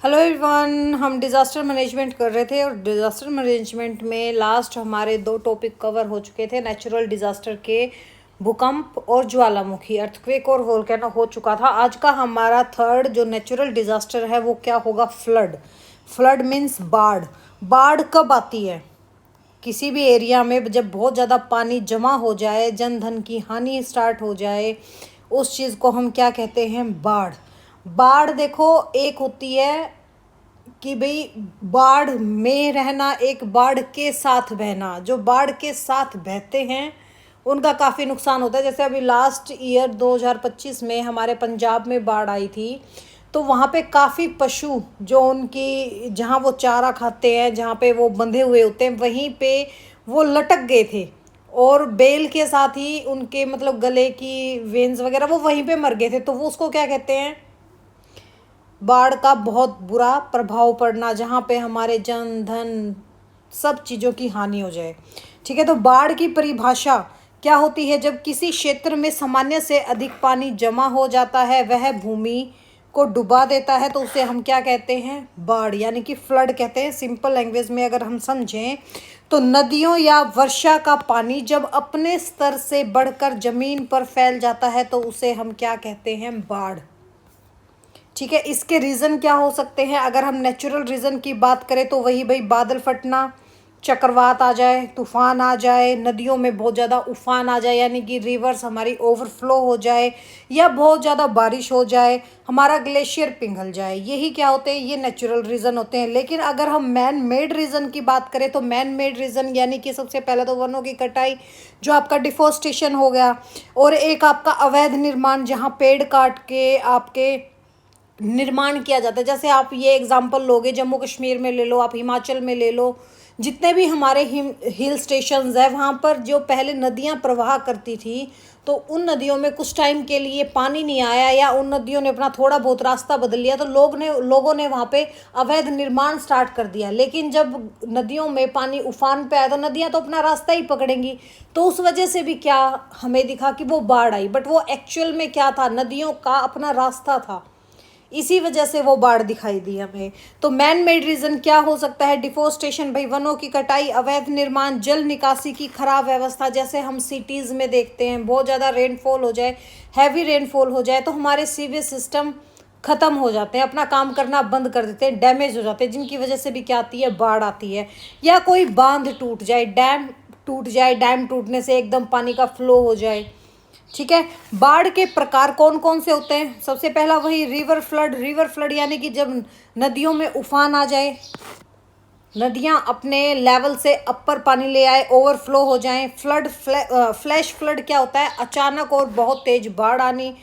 Hello everyone, हम disaster management कर रहे थे और डिज़ास्टर मैनेजमेंट में लास्ट हमारे दो टॉपिक कवर हो चुके थे। नेचुरल डिज़ास्टर के भूकंप और ज्वालामुखी, अर्थक्वेक और वोल्केनो हो चुका था। आज का हमारा थर्ड जो नेचुरल डिज़ास्टर है वो क्या होगा? फ्लड। फ्लड मीन्स बाढ़। बाढ़ कब आती है? किसी भी एरिया में जब बहुत ज़्यादा पानी जमा हो जाए, जन धन की हानि स्टार्ट हो जाए, उस चीज़ को हम क्या कहते हैं? बाढ़। बाढ़ देखो, एक होती है कि भाई बाढ़ में रहना, एक बाढ़ के साथ बहना। जो बाढ़ के साथ बहते हैं उनका काफ़ी नुकसान होता है। जैसे अभी लास्ट ईयर 2025 में हमारे पंजाब में बाढ़ आई थी, तो वहाँ पे काफ़ी पशु जो उनकी, जहाँ वो चारा खाते हैं, जहाँ पे वो बंधे हुए होते हैं, वहीं पे वो लटक गए थे और बेल के साथ ही उनके मतलब गले की वेन्स वगैरह वो वहीं पे मर गए थे। तो वो उसको क्या कहते हैं? बाढ़ का बहुत बुरा प्रभाव पड़ना, जहाँ पे हमारे जन धन सब चीज़ों की हानि हो जाए। ठीक है, तो बाढ़ की परिभाषा क्या होती है? जब किसी क्षेत्र में सामान्य से अधिक पानी जमा हो जाता है, वह भूमि को डुबा देता है, तो उसे हम क्या कहते हैं? बाढ़, यानी कि फ्लड कहते हैं। सिंपल लैंग्वेज में अगर हम समझें तो नदियों या वर्षा का पानी जब अपने स्तर से बढ़कर जमीन पर फैल जाता है तो उसे हम क्या कहते हैं? बाढ़। ठीक है, इसके रीज़न क्या हो सकते हैं? अगर हम नेचुरल रीज़न की बात करें तो वही भाई बादल फटना, चक्रवात आ जाए, तूफान आ जाए, नदियों में बहुत ज़्यादा उफान आ जाए, यानी कि रिवर्स हमारी ओवरफ्लो हो जाए, या बहुत ज़्यादा बारिश हो जाए, हमारा ग्लेशियर पिघल जाए। यही क्या होते हैं? ये नेचुरल रीज़न होते हैं। लेकिन अगर हम मैन मेड रीज़न की बात करें तो मैन मेड रीज़न यानी कि सबसे पहले तो वनों की कटाई, जो आपका डिफोरेस्टेशन हो गया, और एक आपका अवैध निर्माण, जहाँ पेड़ काट के आपके निर्माण किया जाता है। जैसे आप ये एग्जांपल लोगे, जम्मू कश्मीर में ले लो, आप हिमाचल में ले लो, जितने भी हमारे हिल स्टेशंस है, वहाँ पर जो पहले नदियाँ प्रवाह करती थी, तो उन नदियों में कुछ टाइम के लिए पानी नहीं आया, या उन नदियों ने अपना थोड़ा बहुत रास्ता बदल लिया, तो लोगों ने वहाँ पे अवैध निर्माण स्टार्ट कर दिया। लेकिन जब नदियों में पानी उफान पे आया तो नदियाँ तो अपना रास्ता ही पकड़ेंगी, तो उस वजह से भी क्या हमें दिखा कि वो बाढ़ आई। बट वो एक्चुअल में क्या था? नदियों का अपना रास्ता था, इसी वजह से वो बाढ़ दिखाई दी हमें। तो मैन मेड रीज़न क्या हो सकता है? डिफोरेस्टेशन, भाई वनों की कटाई, अवैध निर्माण, जल निकासी की खराब व्यवस्था। जैसे हम सिटीज़ में देखते हैं, बहुत ज़्यादा रेनफॉल हो जाए, हैवी रेनफॉल हो जाए, तो हमारे सीवेज सिस्टम ख़त्म हो जाते हैं, अपना काम करना बंद कर देते हैं, डैमेज हो जाते हैं, जिनकी वजह से भी क्या आती है? बाढ़ आती है। या कोई बांध टूट जाए, डैम टूट जाए, डैम टूटने से एकदम पानी का फ्लो हो जाए। ठीक है, बाढ़ के प्रकार कौन कौन से होते हैं? सबसे पहला वही रिवर फ्लड। रिवर फ्लड यानी कि जब नदियों में उफान आ जाए, नदियां अपने लेवल से अपर पानी ले आए, ओवरफ्लो हो जाएं। फ्लैश फ्लड क्या होता है? अचानक और बहुत तेज बाढ़ आनी।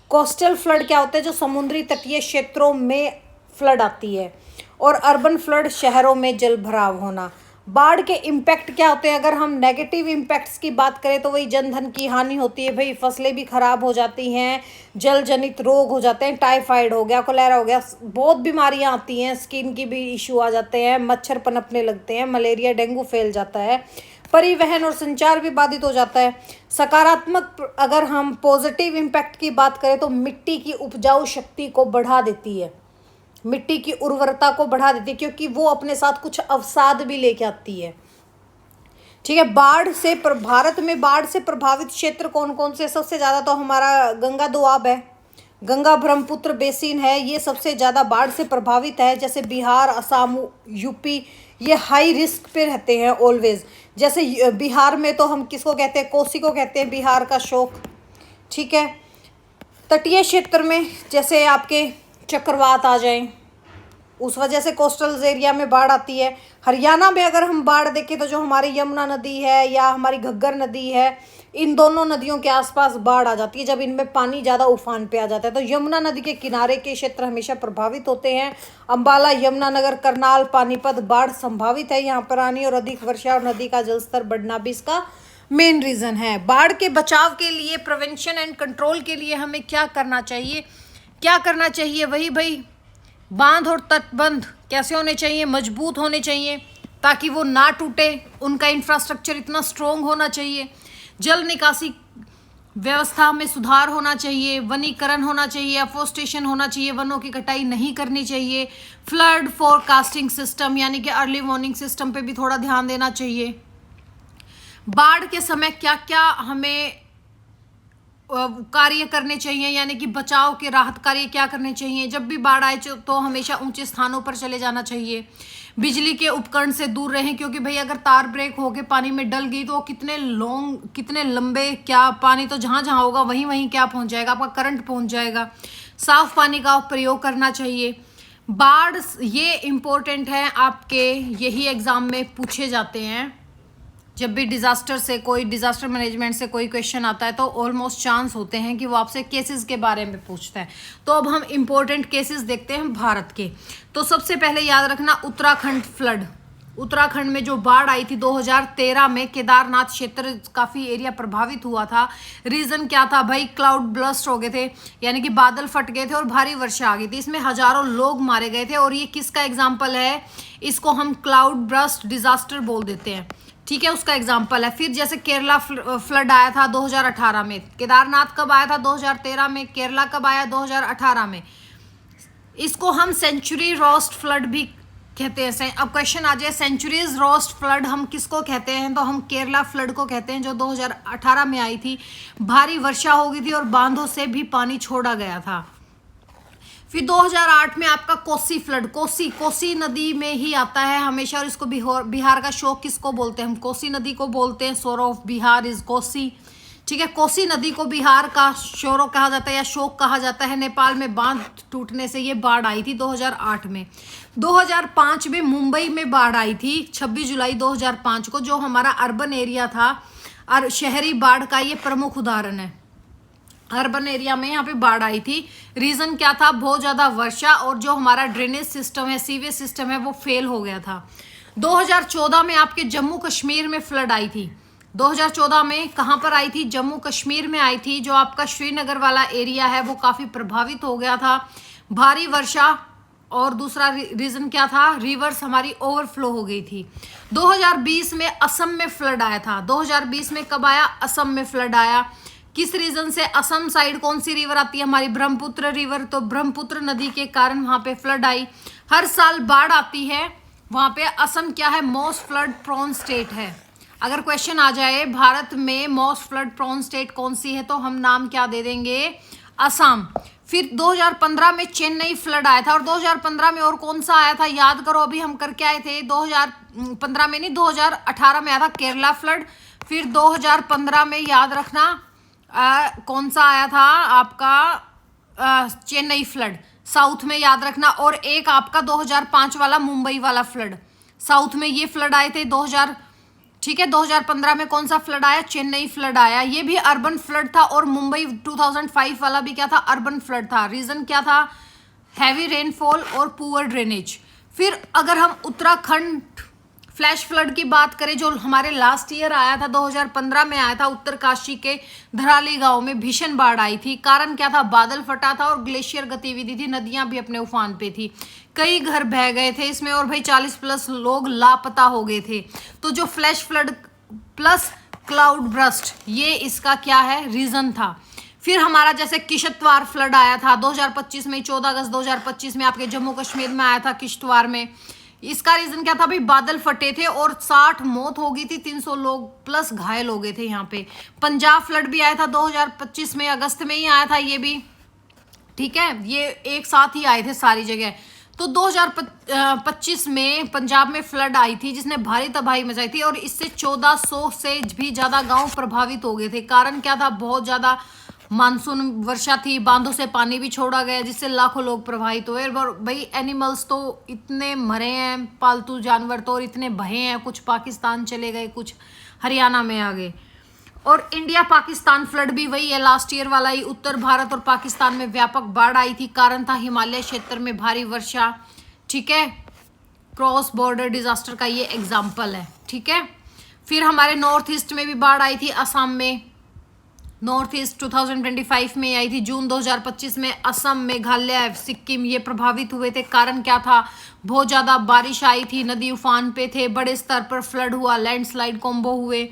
कोस्टल फ्लड क्या होता है? जो समुद्री तटीय क्षेत्रों में फ्लड आती है। और अर्बन फ्लड, शहरों में जल भराव होना। बाढ़ के इम्पैक्ट क्या होते हैं? अगर हम नेगेटिव इम्पैक्ट्स की बात करें तो वही जनधन की हानि होती है, भाई फसलें भी खराब हो जाती हैं, जल जनित रोग हो जाते हैं, टाइफाइड हो गया, कोलेरा हो गया, बहुत बीमारियां आती हैं, स्किन की भी इशू आ जाते हैं, मच्छर पनपने लगते हैं, मलेरिया डेंगू फैल जाता है, परिवहन और संचार भी बाधित हो जाता है। सकारात्मक अगर हम पॉजिटिव इम्पैक्ट की बात करें तो मिट्टी की उपजाऊ शक्ति को बढ़ा देती है, मिट्टी की उर्वरता को बढ़ा देती है, क्योंकि वो अपने साथ कुछ अवसाद भी लेके आती है। ठीक है, बाढ़ से भारत में बाढ़ से प्रभावित क्षेत्र कौन कौन से? सबसे ज़्यादा तो हमारा गंगा दोआब है, गंगा ब्रह्मपुत्र बेसिन है, ये सबसे ज़्यादा बाढ़ से प्रभावित है। जैसे बिहार, असम, यूपी, ये हाई रिस्क पे रहते हैं ऑलवेज। जैसे बिहार में तो हम किसको कहते हैं? कोसी को कहते हैं बिहार का शोक। ठीक है, तटीय क्षेत्र में जैसे आपके चक्रवात आ जाएं, उस वजह से कोस्टल एरिया में बाढ़ आती है। हरियाणा में अगर हम बाढ़ देखें तो जो हमारी यमुना नदी है या हमारी घग्गर नदी है, इन दोनों नदियों के आसपास बाढ़ आ जाती है जब इनमें पानी ज़्यादा उफान पे आ जाता है। तो यमुना नदी के किनारे के क्षेत्र हमेशा प्रभावित होते हैं। अम्बाला, यमुनानगर, करनाल, पानीपत, बाढ़ संभावित है यहाँ पर आनी, और अधिक वर्षा और नदी का जलस्तर बढ़ना भी इसका मेन रीज़न है। बाढ़ के बचाव के लिए, प्रिवेंशन एंड कंट्रोल के लिए हमें क्या करना चाहिए? क्या करना चाहिए? वही भाई बांध और तटबंध कैसे होने चाहिए? मजबूत होने चाहिए ताकि वो ना टूटे, उनका इंफ्रास्ट्रक्चर इतना स्ट्रोंग होना चाहिए। जल निकासी व्यवस्था में सुधार होना चाहिए, वनीकरण होना चाहिए, एफोरेस्टेशन होना चाहिए, वनों की कटाई नहीं करनी चाहिए, फ्लड फोरकास्टिंग सिस्टम यानी कि अर्ली वार्निंग सिस्टम पे भी थोड़ा ध्यान देना चाहिए, बाढ़ के समय क्या क्या हमें कार्य करने चाहिए यानी कि बचाव के राहत कार्य क्या करने चाहिए, जब भी बाढ़ आए तो हमेशा ऊंचे स्थानों पर चले जाना चाहिए, बिजली के उपकरण से दूर रहें क्योंकि भाई अगर तार ब्रेक होके पानी में डल गई तो वो कितने लंबे, क्या पानी तो जहां जहां होगा वहीं वहीं क्या पहुंच जाएगा, आपका करंट पहुंच जाएगा। साफ पानी का प्रयोग करना चाहिए। बाढ़ ये इम्पोर्टेंट है, आपके यही एग्जाम में पूछे जाते हैं। जब भी डिजास्टर मैनेजमेंट से कोई क्वेश्चन आता है तो ऑलमोस्ट चांस होते हैं कि वो आपसे केसेस के बारे में पूछता है। तो अब हम इम्पोर्टेंट केसेस देखते हैं भारत के। तो सबसे पहले याद रखना उत्तराखंड फ्लड। उत्तराखंड में जो बाढ़ आई थी 2013 में, केदारनाथ क्षेत्र काफ़ी एरिया प्रभावित हुआ था। रीज़न क्या था भाई? क्लाउड ब्लस्ट हो गए थे यानी कि बादल फट गए थे और भारी वर्षा आ गई थी। इसमें हजारों लोग मारे गए थे और ये किसका एग्जाम्पल है? इसको हम क्लाउड ब्लस्ट डिजास्टर बोल देते हैं, ठीक है, उसका एग्जाम्पल है। फिर जैसे केरला फ्लड आया था 2018 में, केदारनाथ कब आया था? 2013 में। केरला कब आया? 2018 में। इसको हम सेंचुरी रोस्ट फ्लड भी कहते हैं। अब क्वेश्चन आ जाए सेंचुरीज रोस्ट फ्लड हम किसको कहते हैं? तो हम केरला फ्लड को कहते हैं जो 2018 में आई थी। भारी वर्षा हो गई थी और बांधों से भी पानी छोड़ा गया था। फिर 2008 में आपका कोसी फ्लड, कोसी नदी में ही आता है हमेशा, और इसको बिहार का शोक किसको बोलते हैं? हम कोसी नदी को बोलते हैं। सोर ऑफ बिहार इज कोसी, ठीक है। कोसी नदी को बिहार का शोरो कहा जाता है या शोक कहा जाता है। नेपाल में बांध टूटने से ये बाढ़ आई थी 2008 में। 2005 में मुंबई में बाढ़ आई थी 26 जुलाई 2005 को, जो हमारा अर्बन एरिया था और शहरी बाढ़ का ये प्रमुख उदाहरण है। अर्बन एरिया में यहाँ पे बाढ़ आई थी। रीजन क्या था? बहुत ज्यादा वर्षा और जो हमारा ड्रेनेज सिस्टम है, सीवेज सिस्टम है, वो फेल हो गया था। 2014 में आपके जम्मू कश्मीर में फ्लड आई थी। 2014 में कहाँ पर आई थी? जम्मू कश्मीर में आई थी। जो आपका श्रीनगर वाला एरिया है वो काफी प्रभावित हो गया था, भारी वर्षा। और दूसरा रीजन क्या था? रिवर्स हमारी ओवरफ्लो हो गई थी। 2020 में असम में फ्लड आया था। 2020 में कब आया? असम में फ्लड आया। किस रीजन से? असम साइड कौन सी रिवर आती है हमारी? ब्रह्मपुत्र रिवर। तो ब्रह्मपुत्र नदी के कारण वहां पे फ्लड आई। हर साल बाढ़ आती है वहां पे। असम क्या है? मोस्ट फ्लड प्रोन स्टेट है। अगर क्वेश्चन आ जाए भारत में मोस्ट फ्लड प्रोन स्टेट कौन सी है, तो हम नाम क्या दे देंगे? असम। फिर 2015 में चेन्नई फ्लड आया था। और 2015 में और कौन सा आया था? याद करो, अभी हम करके आए थे 2015 में नहीं, 2018 में आया था केरला फ्लड। फिर 2015 में याद रखना कौन सा आया था आपका? चेन्नई फ्लड साउथ में, याद रखना। और एक आपका 2005 वाला मुंबई वाला फ्लड, साउथ में ये फ्लड आए थे 2000, ठीक है। 2015 में कौन सा फ्लड आया? चेन्नई फ्लड आया। ये भी अर्बन फ्लड था। और मुंबई 2005 वाला भी क्या था? अर्बन फ्लड था। रीजन क्या था? हैवी रेनफॉल और पुअर ड्रेनेज। फिर अगर हम उत्तराखंड फ्लैश फ्लड की बात करें, जो हमारे लास्ट ईयर आया था, 2015 में आया था, उत्तरकाशी के धराली गांव में भीषण बाढ़ आई थी। कारण क्या था? बादल फटा था और ग्लेशियर गतिविधि थी, नदियां भी अपने उफान पे थी, कई घर बह गए थे इसमें, और भाई 40+ लोग लापता हो गए थे। तो जो flash flood plus cloud burst, ये इसका क्या है? रीजन था। फिर हमारा जैसे किश्तवाड़ फ्लड आया था 2025 में, 14 अगस्त 2025 में आपके जम्मू कश्मीर में आया था किश्तवाड़ में। इसका रीजन क्या था? भाई बादल फटे थे और 60 मौत हो गई थी, 300 लोग प्लस घायल हो गए थे यहाँ पे। पंजाब फ्लड भी आया था 2025 में, अगस्त में ही आया था ये भी, ठीक है। ये एक साथ ही आए थे सारी जगह। तो 2025 में पंजाब में फ्लड आई थी जिसने भारी तबाही मचाई थी और इससे 1400 से भी ज्यादा गांव प्रभावित हो गए थे। कारण क्या था? बहुत ज्यादा मानसून वर्षा थी, बांधों से पानी भी छोड़ा गया जिससे लाखों लोग प्रभावित हुए। और भाई एनिमल्स तो इतने मरे हैं, पालतू जानवर तो, और इतने बहे हैं, कुछ पाकिस्तान चले गए, कुछ हरियाणा में आ गए। और इंडिया पाकिस्तान फ्लड भी वही है, लास्ट ईयर वाला ही। उत्तर भारत और पाकिस्तान में व्यापक बाढ़ आई थी। कारण था हिमालय क्षेत्र में भारी वर्षा, ठीक है। क्रॉस बॉर्डर डिजास्टर का ये एग्जाम्पल है, ठीक है। फिर हमारे नॉर्थ ईस्ट में भी बाढ़ आई थी, असम में। नॉर्थ ईस्ट 2025 में आई थी। जून 2025 में असम, मेघालय, सिक्किम ये प्रभावित हुए थे। कारण क्या था? बहुत ज़्यादा बारिश आई थी, नदी उफान पे थे, बड़े स्तर पर फ्लड हुआ, लैंडस्लाइड कॉम्बो हुए।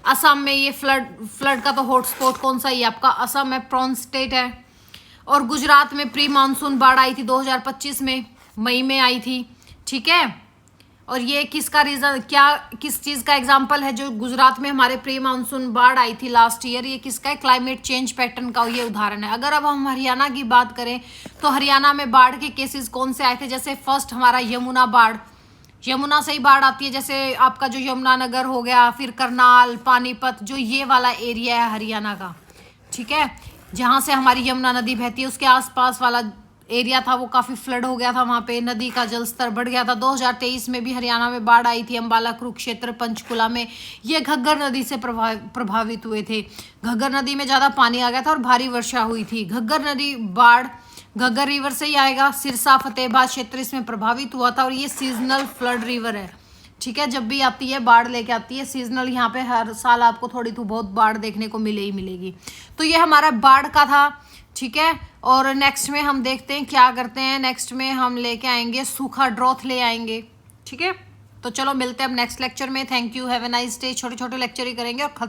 असम में ये फ्लड का तो हॉटस्पॉट कौन सा, ये आपका असम है, प्रॉन स्टेट है। और गुजरात में प्री मानसून बाढ़ आई थी 2025 में, मई में आई थी, ठीक है। और ये किसका रीजन, क्या किस चीज का एग्जांपल है, जो गुजरात में हमारे प्री मानसून बाढ़ आई थी लास्ट ईयर, ये किसका है, क्लाइमेट चेंज पैटर्न का ये उदाहरण है। अगर अब हम हरियाणा की बात करें तो हरियाणा में बाढ़ के केसेस कौन से आए थे, जैसे फर्स्ट हमारा यमुना बाढ़, यमुना से ही बाढ़ आती है, जैसे आपका जो यमुनानगर हो गया, फिर करनाल, पानीपत, जो ये वाला एरिया है हरियाणा का, ठीक है, जहाँ से हमारी यमुना नदी बहती है, उसके आसपास वाला एरिया था वो काफ़ी फ्लड हो गया था, वहाँ पे नदी का जल स्तर बढ़ गया था। 2023 में भी हरियाणा में बाढ़ आई थी, अम्बाला, कुरुक्षेत्र, पंचकुला में। ये घग्गर नदी से प्रभावित हुए थे। घग्गर नदी में ज़्यादा पानी आ गया था और भारी वर्षा हुई थी। घग्गर नदी बाढ़ घग्गर रिवर से ही आएगा। सिरसा, फतेहाबाद क्षेत्र इसमें प्रभावित हुआ था और ये सीजनल फ्लड रिवर है, ठीक है। जब भी आती है बाढ़ लेके आती है सीजनल, यहाँ पे हर साल आपको थोड़ी तो बहुत बाढ़ देखने को मिले ही मिलेगी। तो ये हमारा बाढ़ का था, ठीक है। और नेक्स्ट में हम देखते हैं क्या करते हैं, नेक्स्ट में हम लेके आएंगे सूखा, ड्रॉथ ले आएंगे, ठीक है। तो चलो मिलते हैं अब नेक्स्ट लेक्चर में। Thank you, have a nice day. छोटे छोटे लेक्चर ही करेंगे और खत्म।